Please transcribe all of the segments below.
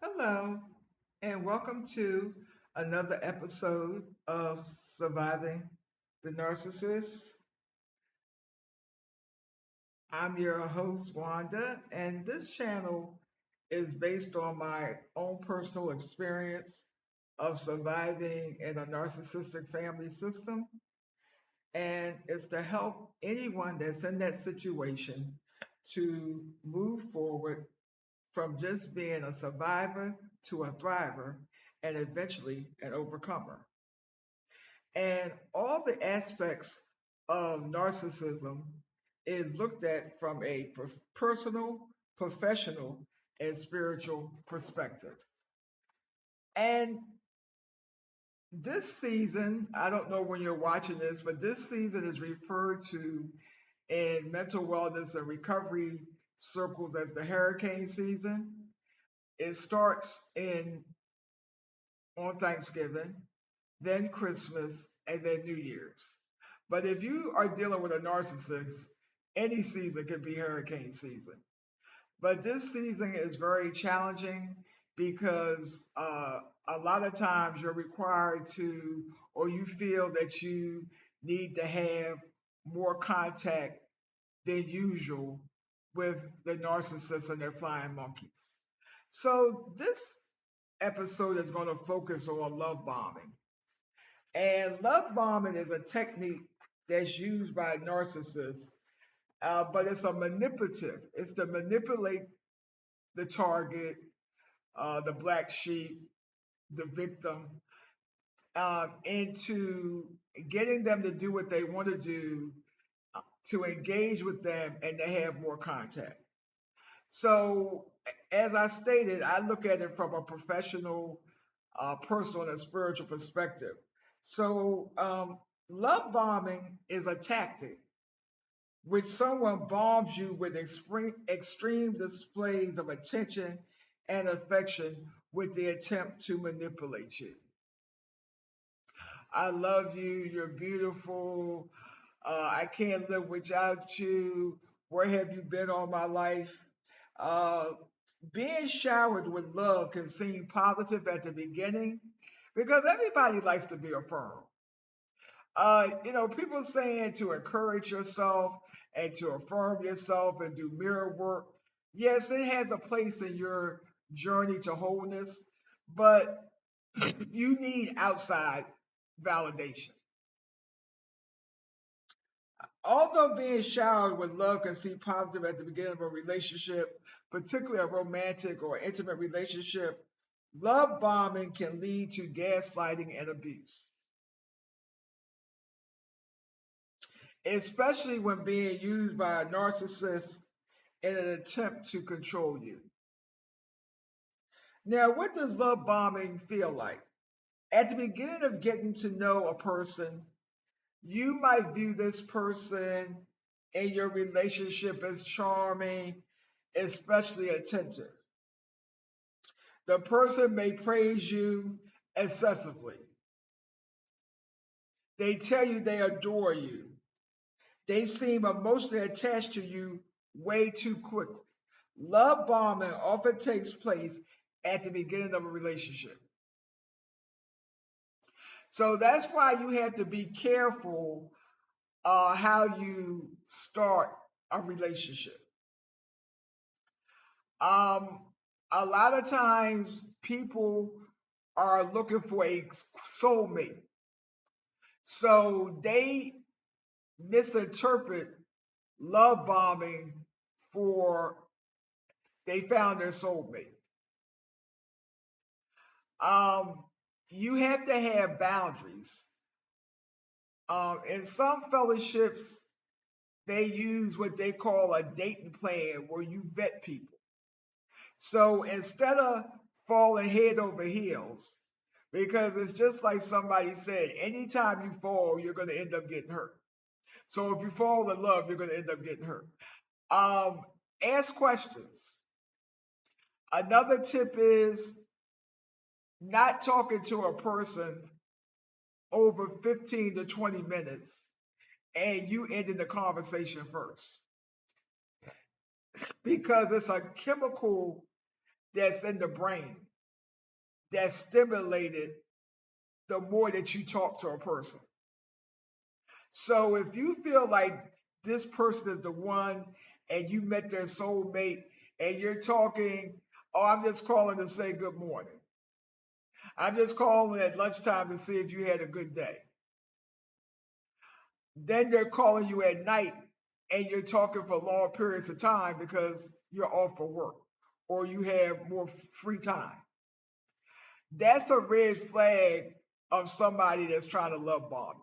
Hello, and welcome to another episode of Surviving the Narcissist. I'm your host, Wanda, and this channel is based on my own personal experience of surviving in a narcissistic family system, and it's to help anyone that's in that situation to move forward from just being a survivor to a thriver and eventually an overcomer. And all the aspects of narcissism is looked at from a personal, professional, and spiritual perspective. And this season, I don't know when you're watching this, but this season is referred to in mental wellness and recovery circles as the hurricane season. It starts in on Thanksgiving, then Christmas, and then New Year's. But if you are dealing with a narcissist, any season could be hurricane season. But this season is very challenging because a lot of times you're required to, or you feel that you need to have more contact than usual with the narcissists and their flying monkeys. So this episode is going to focus on love bombing. And love bombing is a technique that's used by narcissists, but it's a manipulative. It's to manipulate the target, the black sheep, the victim, into getting them to do what they want to do, to engage with them, and to have more contact. So, as I stated, I look at it from a professional, personal, and spiritual perspective. So, love bombing is a tactic which someone bombs you with extreme displays of attention and affection with the attempt to manipulate you. I love you. You're beautiful. I can't live without you. Where have you been all my life? Uh, Being showered with love can seem positive at the beginning because everybody likes to be affirmed. People saying to encourage yourself and to affirm yourself and do mirror work. Yes, it has a place in your journey to wholeness, but you need outside validation. Although being showered with love can seem positive at the beginning of a relationship, particularly a romantic or intimate relationship, love bombing can lead to gaslighting and abuse, especially when being used by a narcissist in an attempt to control you. Now, what does love bombing feel like? At the beginning of getting to know a person, you might view this person in your relationship as charming, especially attentive. The person may praise you excessively. They tell you they adore you. They seem emotionally attached to you way too quickly. Love bombing often takes place at the beginning of a relationship. So that's why you have to be careful how you start a relationship. Um, a lot of times people are looking for a soulmate. So they misinterpret love bombing for they found their soulmate. Um, you have to have boundaries. In some fellowships, they use what they call a dating plan where you vet people. So instead of falling head over heels, because it's just like somebody said, anytime you fall, you're going to end up getting hurt. So if you fall in love, you're going to end up getting hurt. Um, Ask questions. Another tip is not talking to a person over 15 to 20 minutes and you ended the conversation first because it's a chemical that's in the brain. that's stimulated the more that you talk to a person. So if you feel like this person is the one and you met their soulmate and you're talking, oh, I'm just calling to say good morning. I'm just calling at lunchtime to see if you had a good day. Then they're calling you at night and you're talking for long periods of time because you're off for work or you have more free time. That's a red flag of somebody that's trying to love bomb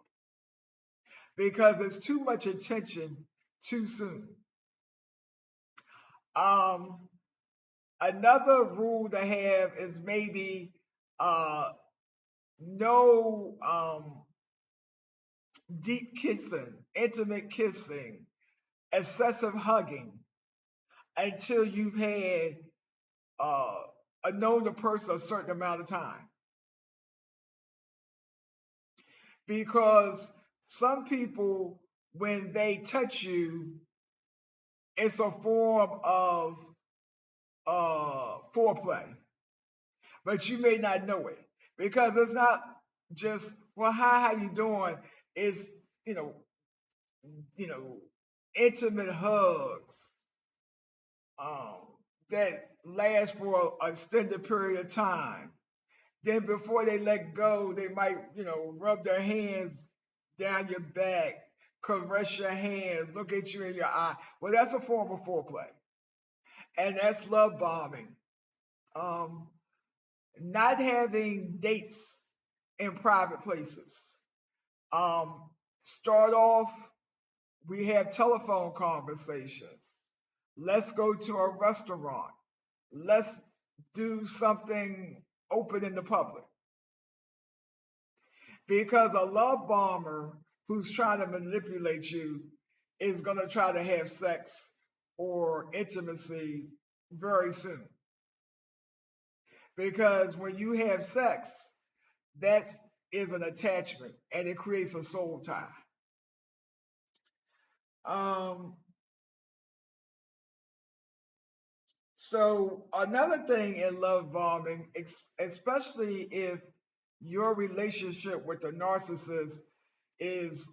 because it's too much attention too soon. Um, Another rule to have is maybe uh, no deep kissing, intimate kissing, excessive hugging until you've had uh, known the person a certain amount of time. Because some people, when they touch you, it's a form of foreplay, but you may not know it because it's not just well, hi, how you doing? It's you know, you know, intimate hugs um, that last for an extended period of time. Then before they let go, they might, rub their hands down your back, caress your hands, look at you in your eye. Well, that's a form of foreplay, and that's love bombing. Um, Not having dates in private places. Um, Start off, we have telephone conversations. Let's go to a restaurant. Let's do something open in the public. Because a love bomber who's trying to manipulate you is going to try to have sex or intimacy very soon. Because when you have sex, that is an attachment and it creates a soul tie. Um, so another thing in love bombing, especially if your relationship with the narcissist is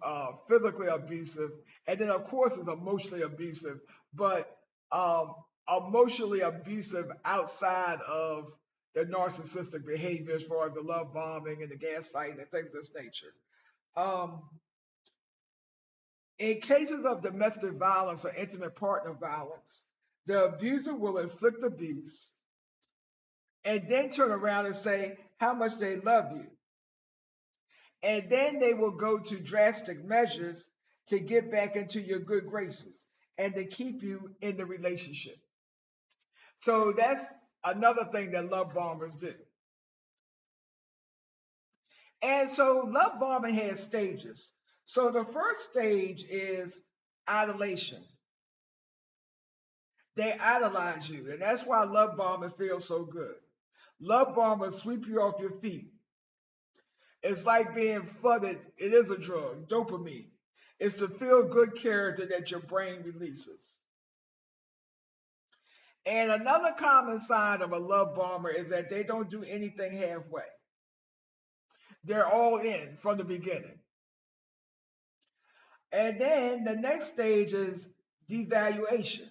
physically abusive, and then of course is emotionally abusive, but um, emotionally abusive outside of the narcissistic behavior as far as the love bombing and the gaslighting and things of this nature. Um, in cases of domestic violence or intimate partner violence, the abuser will inflict abuse and then turn around and say how much they love you. And then they will go to drastic measures to get back into your good graces and to keep you in the relationship. So that's another thing that love bombers do. And so love bombing has stages. So the first stage is idolation. They idolize you, and that's why love bombing feels so good. Love bombers sweep you off your feet. It's like being flooded. It is a drug, dopamine. It's the feel good character that your brain releases. And another common sign of a love bomber is that they don't do anything halfway. They're all in from the beginning. And then the next stage is devaluation,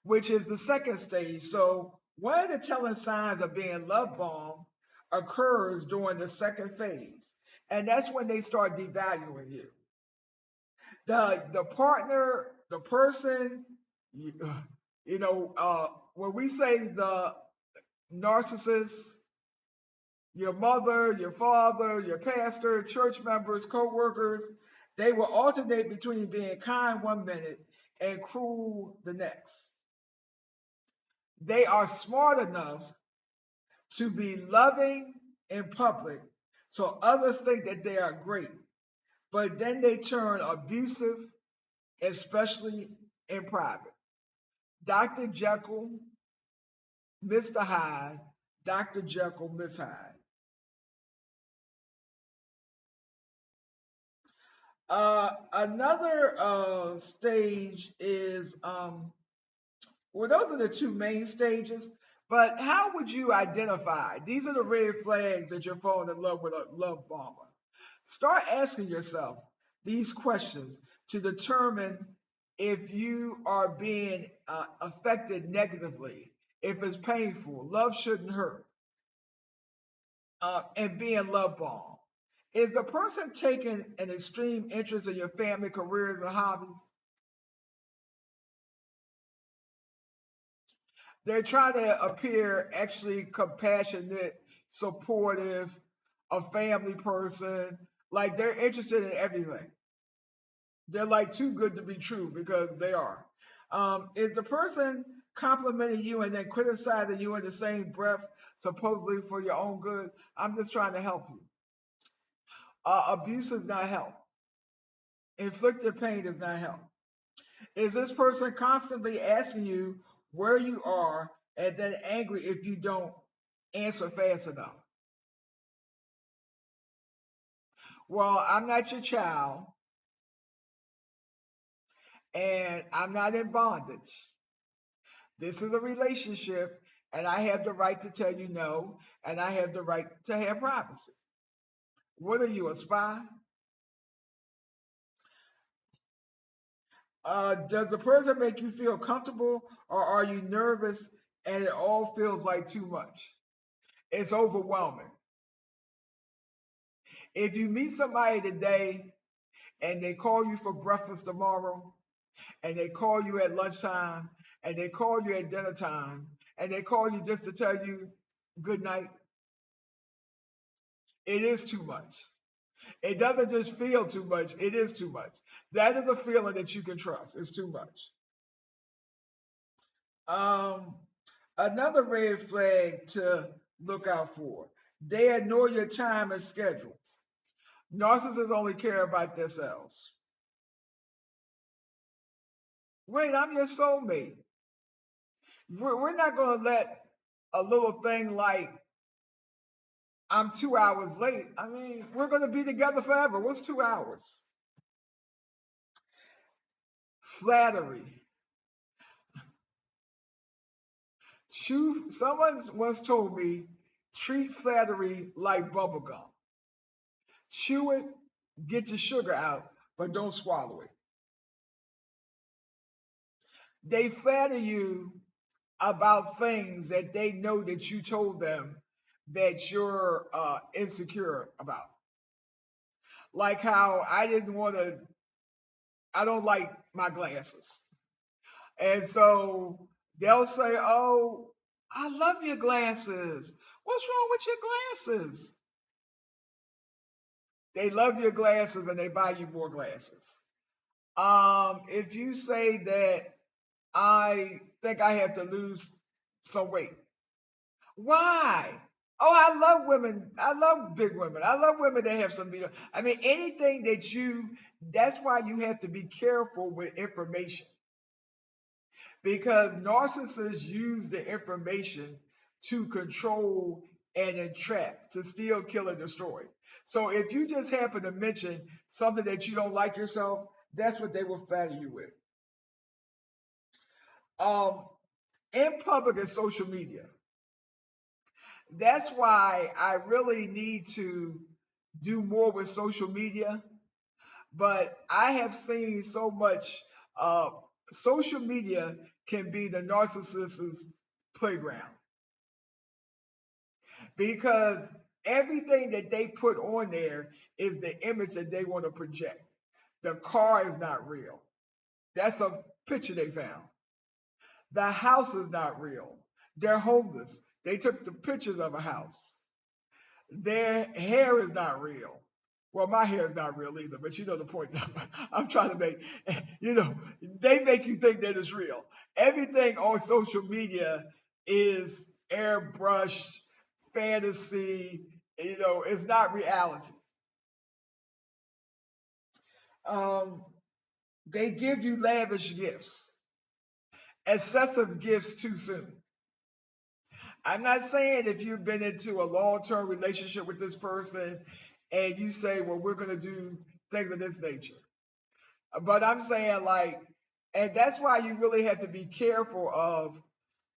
which is the second stage. So one of the telling signs of being love bombed occurs during the second phase. And that's when they start devaluing you. The partner, the person, you, when we say the narcissist, your mother, your father, your pastor, church members, co-workers, they will alternate between being kind one minute and cruel the next. They are smart enough to be loving in public so others think that they are great, but then they turn abusive, especially in private. Dr. Jekyll, Mr. Hyde, Dr. Jekyll, Miss Hyde. Another stage is, well, those are the two main stages, But how would you identify? These are the red flags that you're falling in love with a love bomber. Start asking yourself these questions to determine if you are being affected negatively, if it's painful. Love shouldn't hurt, and being love bombed. Is the person taking an extreme interest in your family, careers, and hobbies? They're trying to appear actually compassionate, supportive, a family person. Like they're interested in everything. They're like too good to be true because they are. Is the person complimenting you and then criticizing you in the same breath, supposedly for your own good? I'm just trying to help you. Abuse does not help. Inflicted pain does not help. Is this person constantly asking you where you are and then angry if you don't answer fast enough? Well, I'm not your child and I'm not in bondage. This is a relationship and I have the right to tell you no and I have the right to have privacy. What are you, a spy? Does the person make you feel comfortable or are you nervous and it all feels like too much? It's overwhelming. If you meet somebody today and they call you for breakfast tomorrow, and they call you at lunchtime, and they call you at dinner time, and they call you just to tell you good night, it is too much. It doesn't just feel too much, it is too much. That is a feeling that you can trust. It's too much. Um, Another red flag to look out for. They ignore your time and schedule. Narcissists only care about themselves. Wait, I'm your soulmate. We're not going to let a little thing like I'm 2 hours late. I mean, we're going to be together forever. What's 2 hours? Flattery. Someone once told me, treat flattery like bubblegum. Chew it, get your sugar out, but don't swallow it. They flatter you about things that they know that you told them that you're insecure about. Like how I don't like my glasses. And so they'll say, "Oh, I love your glasses. What's wrong with your glasses?" They love your glasses and they buy you more glasses. If you say that I think I have to lose some weight, why? Oh, I love women. I love big women. I love women that have some meat. I mean, anything that that's why you have to be careful with information because narcissists use the information to control and entrap, to steal, kill, and destroy. So if you just happen to mention something that you don't like yourself, that's what they will flatter you with. Um, in public and social media, that's why I really need to do more with social media. But I have seen so much. Social media can be the narcissist's playground because everything that they put on there is the image that they want to project. The car is not real. That's a picture they found. The house is not real. They're homeless. They took the pictures of a house. Their hair is not real. Well, my hair is not real either, but you know the point I'm trying to make. You know, they make you think that it's real. Everything on social media is airbrushed, fantasy. You know, it's not reality. Um, they give you lavish gifts, excessive gifts too soon. I'm not saying if you've been into a long-term relationship with this person and you say, well, we're going to do things of this nature. But I'm saying like, and that's why you really have to be careful of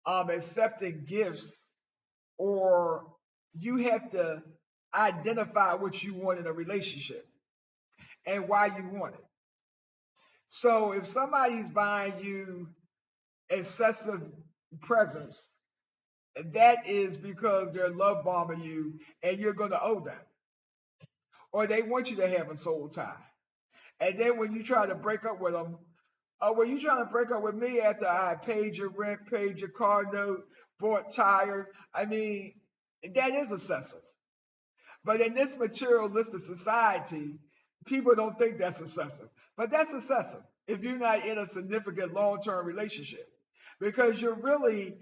accepting gifts, or you have to identify what you want in a relationship and why you want it. So if somebody's buying you excessive presents, that is because they're love bombing you and you're going to owe them. Or they want you to have a soul tie. And then when you try to break up with them, when you trying to break up with me after I paid your rent, paid your car note, bought tires, I mean, that is excessive. But in this materialistic society, people don't think that's excessive. But that's excessive if you're not in a significant long-term relationship, because you're really,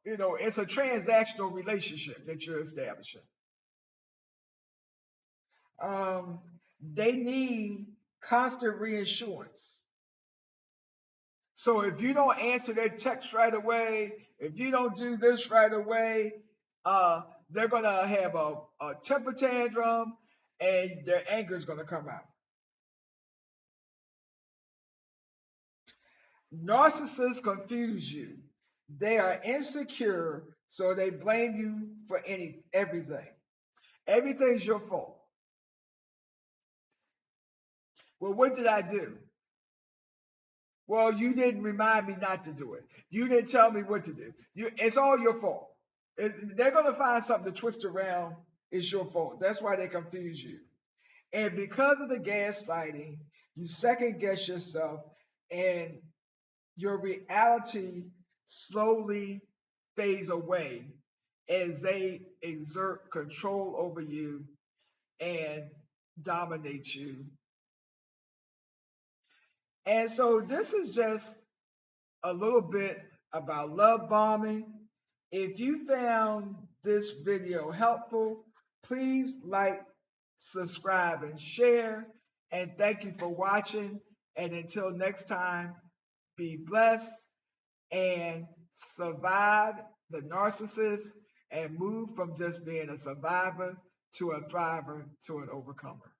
it's a transactional relationship that you're establishing. Um, they need constant reassurance. So if you don't answer their text right away, if you don't do this right away, they're gonna have a temper tantrum, and their anger is gonna come out. Narcissists confuse you. They are insecure, so they blame you for everything. Everything's your fault. Well, what did I do? Well, you didn't remind me not to do it. You didn't tell me what to do. It's all your fault. They're going to find something to twist around. It's your fault. That's why they confuse you. And because of the gaslighting, you second guess yourself, and your reality slowly fades away as they exert control over you and dominate you. And so this is just a little bit about love bombing. If you found this video helpful, please like, subscribe, and share. And thank you for watching. And until next time, be blessed and survive the narcissist and move from just being a survivor to a thriver to an overcomer.